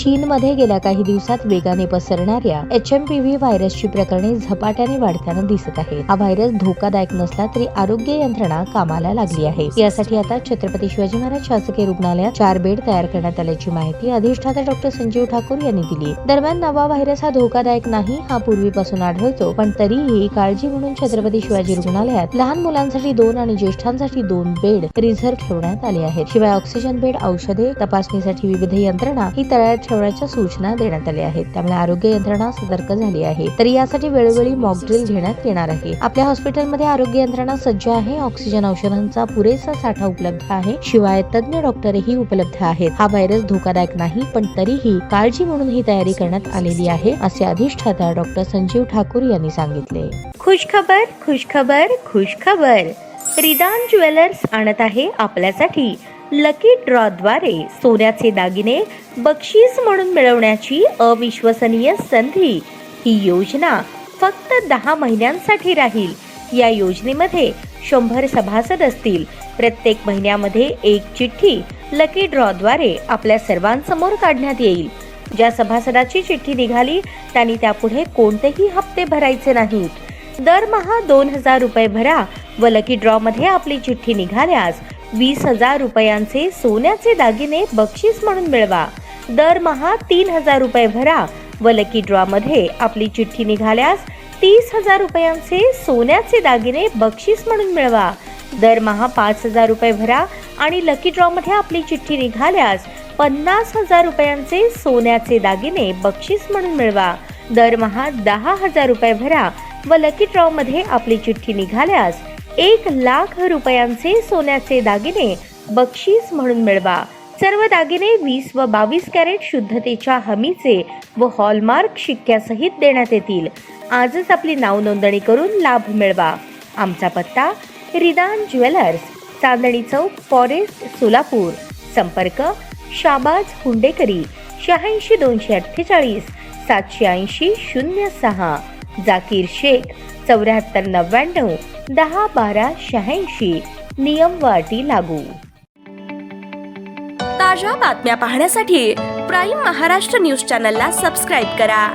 चीनमध्ये गेल्या काही दिवसात वेगाने पसरणाऱ्या HMPV व्हायरसची प्रकरणे झपाट्याने वाढताना दिसत आहेत. हा व्हायरस धोकादायक नसला तरी आरोग्य यंत्रणा कामाला लागली आहे. यासाठी आता छत्रपती शिवाजी महाराज शासकीय रुग्णालयात 4 बेड तयार करण्यात आल्याची माहिती अधिष्ठाता डॉक्टर संजीव ठाकूर यांनी दिली. दरम्यान नवा व्हायरस हा धोकादायक नाही हा पूर्वीपासून आढळतो, पण तरीही काळजी म्हणून छत्रपती शिवाजी रुग्णालयात लहान मुलांसाठी 2 आणि ज्येष्ठांसाठी 2 बेड रिझर्व्ह ठेवण्यात आले आहेत. शिवाय ऑक्सिजन बेड, औषधे, तपासणीसाठी विविध यंत्रणा ही तयार ठेवण्याच्या सूचना देण्यात आल्या आहेत. त्यामुळे आरोग्य यंत्रणा सतर्क झाली आहे. तरी यासाठी वेळोवेळी मॉक ड्रिल घेण्यात येणार आहे. आपल्या हॉस्पिटलमध्ये आरोग्य यंत्रणा सज्ज आहे. ऑक्सिजन औषधांचा पुरेसा साठा उपलब्ध आहे. शिवाय तज्ञ डॉक्टरही उपलब्ध आहेत. हा व्हायरस धोकादायक नाही, पण तरीही काळजी म्हणून ही तयारी करण्यात आलेली आहे, असे अधिष्ठाता डॉक्टर संजीव ठाकूर यांनी सांगितले. खुशखबर खुशखबर खुशखबर. रिदान ज्वेलर्स आणत आहे आपल्यासाठी लकी ड्रॉ द्वारे सोन्याचे दागिने बक्षीस म्हणून मिळवण्याची अविश्वसनीय संधी. ही योजना फक्त 10 महिन्यांसाठी राहील. या योजनेमध्ये 100 सभासद असतील. प्रत्येक महिन्यामध्ये एक चिठ्ठी लकी ड्रॉ द्वारे आपल्या सर्वांसमोर काढण्यात येईल. ज्या सभासदाची चिठ्ठी निघाली त्यांनी त्यापुढे कोणतेही हप्ते भरायचे नाहीत. दरमहा 2000 रुपये भरा व लकी ड्रॉ मध्ये आपली चिठ्ठी निघाल्यास 20,000 रुपयांचे सोन्याचे दागिने बक्षीस म्हणून मिळवा. दरमहा 3000 रुपये भरा व लकी ड्रॉ मध्ये आपली चिठ्ठी निघाल्यास 30,000 रुपयांचे सोन्याचे दागिने बक्षीस म्हणून मिळवा. दरमहा 5,000 रुपये भरा आणि लकी ड्रॉ मध्ये आपली चिठ्ठी निघाल्यास 50,000 रुपयांचे सोन्याचे दागिने बक्षीस म्हणून मिळवा. दरमहा 10,000 रुपये भरा व लकी ड्रॉ मध्ये आपली चिठ्ठी निघाल्यास 1,00,000 रुपयांचे सोन्याचे दागिने बक्षीस म्हणून मिळवा. सर्व दागिने 20 व 22 कॅरेट शुद्धतेच्या हमीचे व हॉलमार्क शिक्क्यासहित देण्यात येतील. आजच आपली नाव नोंदणी करून लाभ मिळवा. आमचा पत्ता रिदान ज्वेलर्स, चांदणी चौक, फॉरेस्ट, सोलापूर. संपर्क शाबाज हुंडेकरी 86 248 780 06. जाकीर शेख 74 99 10 12 86. नियम व अटी लागू. ताज्या बातम्या पाहण्यासाठी प्राईम महाराष्ट्र न्यूज चॅनलला सबस्क्राईब करा.